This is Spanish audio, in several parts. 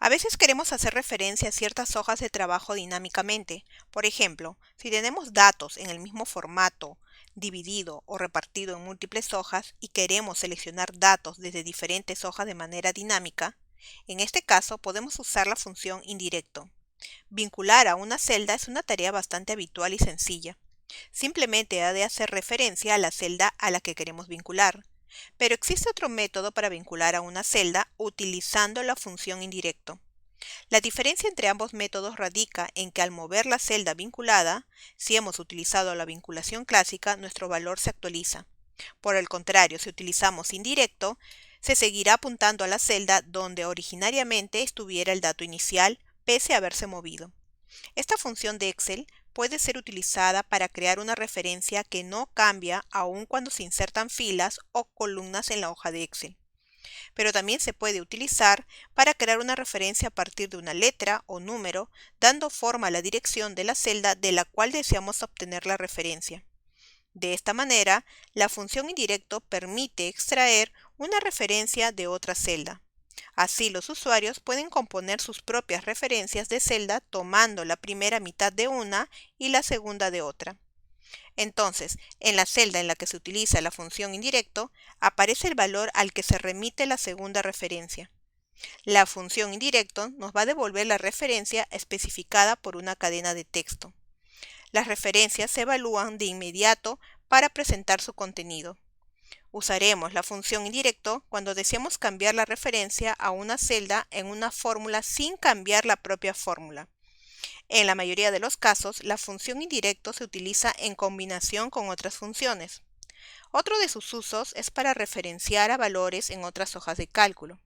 A veces queremos hacer referencia a ciertas hojas de trabajo dinámicamente. Por ejemplo, si tenemos datos en el mismo formato, dividido o repartido en múltiples hojas y queremos seleccionar datos desde diferentes hojas de manera dinámica, en este caso podemos usar la función indirecto. Vincular a una celda es una tarea bastante habitual y sencilla. Simplemente ha de hacer referencia a la celda a la que queremos vincular. Pero existe otro método para vincular a una celda utilizando la función indirecto. La diferencia entre ambos métodos radica en que al mover la celda vinculada, si hemos utilizado la vinculación clásica, nuestro valor se actualiza. Por el contrario, si utilizamos indirecto, se seguirá apuntando a la celda donde originariamente estuviera el dato inicial, pese a haberse movido. Esta función de Excel puede ser utilizada para crear una referencia que no cambia aun cuando se insertan filas o columnas en la hoja de Excel. Pero también se puede utilizar para crear una referencia a partir de una letra o número, dando forma a la dirección de la celda de la cual deseamos obtener la referencia. De esta manera, la función indirecto permite extraer una referencia de otra celda. Así los usuarios pueden componer sus propias referencias de celda tomando la primera mitad de una y la segunda de otra. Entonces, en la celda en la que se utiliza la función indirecto, aparece el valor al que se remite la segunda referencia. La función indirecto nos va a devolver la referencia especificada por una cadena de texto. Las referencias se evalúan de inmediato para presentar su contenido. Usaremos la función indirecto cuando deseamos cambiar la referencia a una celda en una fórmula sin cambiar la propia fórmula. En la mayoría de los casos, la función indirecto se utiliza en combinación con otras funciones. Otro de sus usos es para referenciar a valores en otras hojas de cálculo.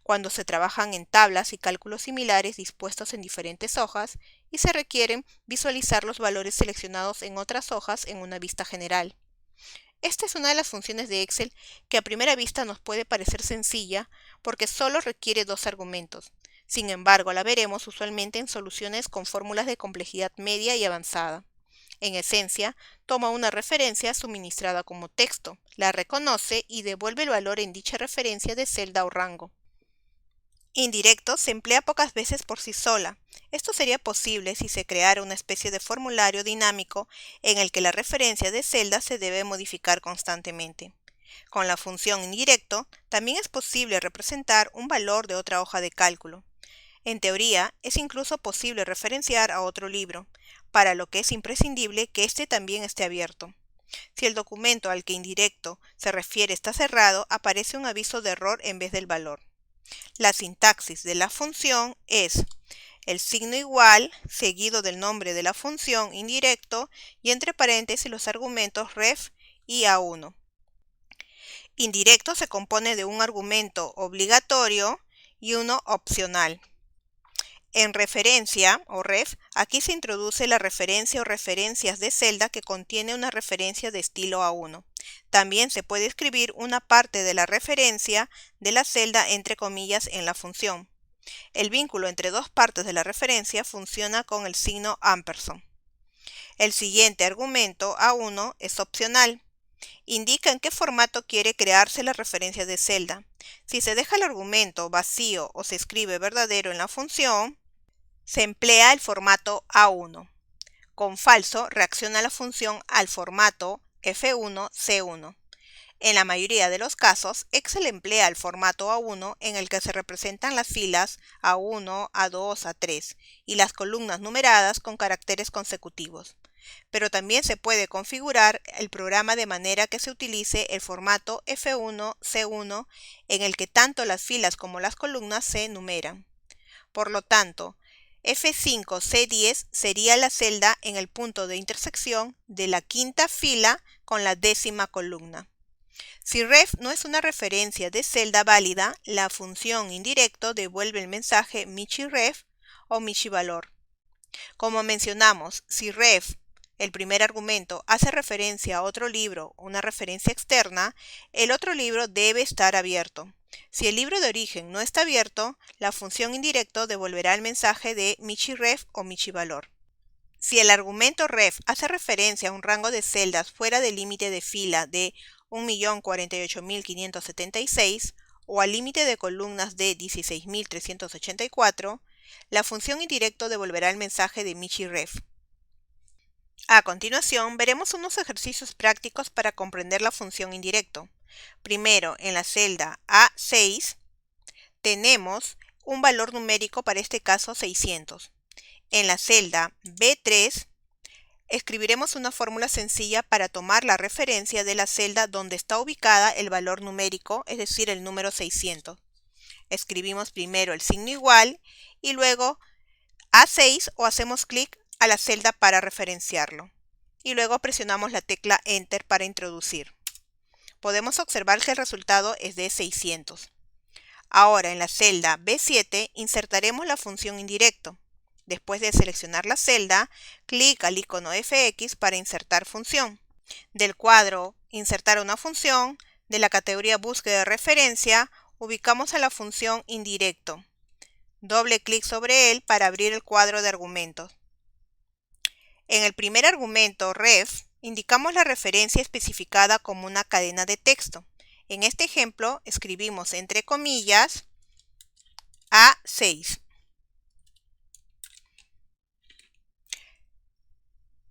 Cuando se trabajan en tablas y cálculos similares dispuestos en diferentes hojas y se requieren visualizar los valores seleccionados en otras hojas en una vista general. Esta es una de las funciones de Excel que a primera vista nos puede parecer sencilla porque solo requiere dos argumentos. Sin embargo, la veremos usualmente en soluciones con fórmulas de complejidad media y avanzada. En esencia, toma una referencia suministrada como texto, la reconoce y devuelve el valor en dicha referencia de celda o rango. Indirecto se emplea pocas veces por sí sola. Esto sería posible si se creara una especie de formulario dinámico en el que la referencia de celda se debe modificar constantemente. Con la función indirecto, también es posible representar un valor de otra hoja de cálculo. En teoría, es incluso posible referenciar a otro libro, para lo que es imprescindible que éste también esté abierto. Si el documento al que indirecto se refiere está cerrado, aparece un aviso de error en vez del valor. La sintaxis de la función es el signo igual seguido del nombre de la función indirecto y entre paréntesis los argumentos ref y a1. Indirecto se compone de un argumento obligatorio y uno opcional. En referencia o ref, aquí se introduce la referencia o referencias de celda que contiene una referencia de estilo A1. También se puede escribir una parte de la referencia de la celda entre comillas en la función. El vínculo entre dos partes de la referencia funciona con el signo ampersand. El siguiente argumento A1 es opcional. Indica en qué formato quiere crearse la referencia de celda. Si se deja el argumento vacío o se escribe verdadero en la función, se emplea el formato A1. Con falso reacciona la función al formato F1C1. En la mayoría de los casos, Excel emplea el formato A1 en el que se representan las filas A1, A2, A3 y las columnas numeradas con caracteres consecutivos. Pero también se puede configurar el programa de manera que se utilice el formato F1C1 en el que tanto las filas como las columnas se numeran. Por lo tanto, F5C10 sería la celda en el punto de intersección de la quinta fila con la décima columna. Si ref no es una referencia de celda válida, la función indirecto devuelve el mensaje michiref o michivalor. Como mencionamos, si ref, el primer argumento, hace referencia a otro libro o una referencia externa, el otro libro debe estar abierto. Si el libro de origen no está abierto, la función indirecto devolverá el mensaje de michiref o michivalor. Si el argumento ref hace referencia a un rango de celdas fuera del límite de fila de 1.048.576 o al límite de columnas de 16.384, la función indirecto devolverá el mensaje de Michiref. A continuación, veremos unos ejercicios prácticos para comprender la función indirecto. Primero, en la celda A6, tenemos un valor numérico, para este caso 600. En la celda B3, escribiremos una fórmula sencilla para tomar la referencia de la celda donde está ubicada el valor numérico, es decir, el número 600. Escribimos primero el signo igual y luego A6 o hacemos clic a la celda para referenciarlo. Y luego presionamos la tecla Enter para introducir. Podemos observar que el resultado es de 600. Ahora en la celda B7 insertaremos la función indirecto. Después de seleccionar la celda, clic al icono FX para insertar función. Del cuadro Insertar una función, de la categoría Búsqueda de referencia, ubicamos a la función indirecto. Doble clic sobre él para abrir el cuadro de argumentos. En el primer argumento, ref, indicamos la referencia especificada como una cadena de texto. En este ejemplo, escribimos entre comillas A6.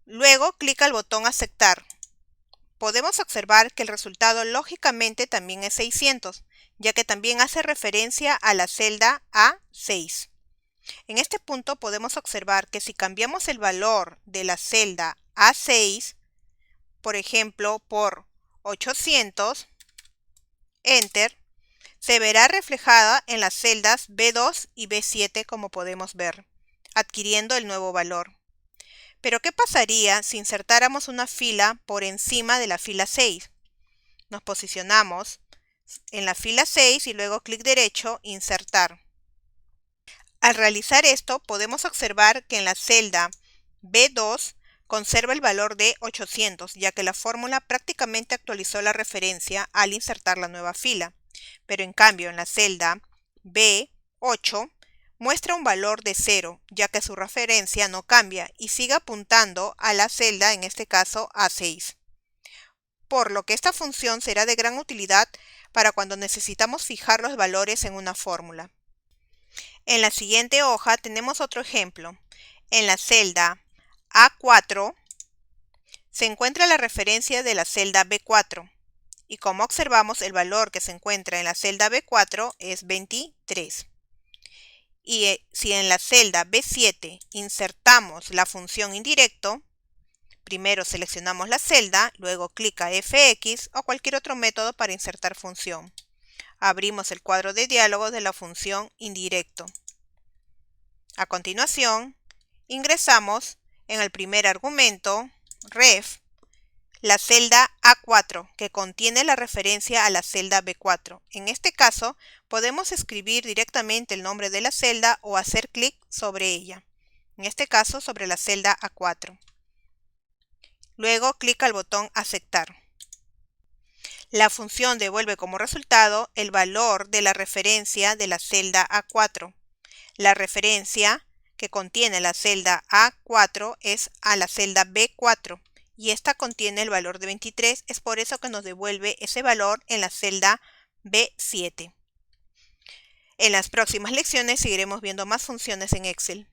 Luego, clic al botón Aceptar. Podemos observar que el resultado lógicamente también es 600, ya que también hace referencia a la celda A6. En este punto podemos observar que si cambiamos el valor de la celda A6, por ejemplo, por 800, Enter, se verá reflejada en las celdas B2 y B7, como podemos ver, adquiriendo el nuevo valor. Pero ¿qué pasaría si insertáramos una fila por encima de la fila 6? Nos posicionamos en la fila 6 y luego clic derecho, Insertar. Al realizar esto, podemos observar que en la celda B2 conserva el valor de 800, ya que la fórmula prácticamente actualizó la referencia al insertar la nueva fila. Pero en cambio, en la celda B8 muestra un valor de 0, ya que su referencia no cambia y sigue apuntando a la celda, en este caso A6. Por lo que esta función será de gran utilidad para cuando necesitamos fijar los valores en una fórmula. En la siguiente hoja tenemos otro ejemplo. En la celda A4 se encuentra la referencia de la celda B4 y como observamos el valor que se encuentra en la celda B4 es 23. Y si en la celda B7 insertamos la función indirecto, primero seleccionamos la celda, luego clic a FX o cualquier otro método para insertar función. Abrimos el cuadro de diálogo de la función indirecto. A continuación, ingresamos en el primer argumento, ref, la celda A4, que contiene la referencia a la celda B4. En este caso, podemos escribir directamente el nombre de la celda o hacer clic sobre ella. En este caso, sobre la celda A4. Luego, clic al botón Aceptar. La función devuelve como resultado el valor de la referencia de la celda A4. La referencia que contiene la celda A4 es a la celda B4. Y esta contiene el valor de 23, es por eso que nos devuelve ese valor en la celda B7. En las próximas lecciones seguiremos viendo más funciones en Excel.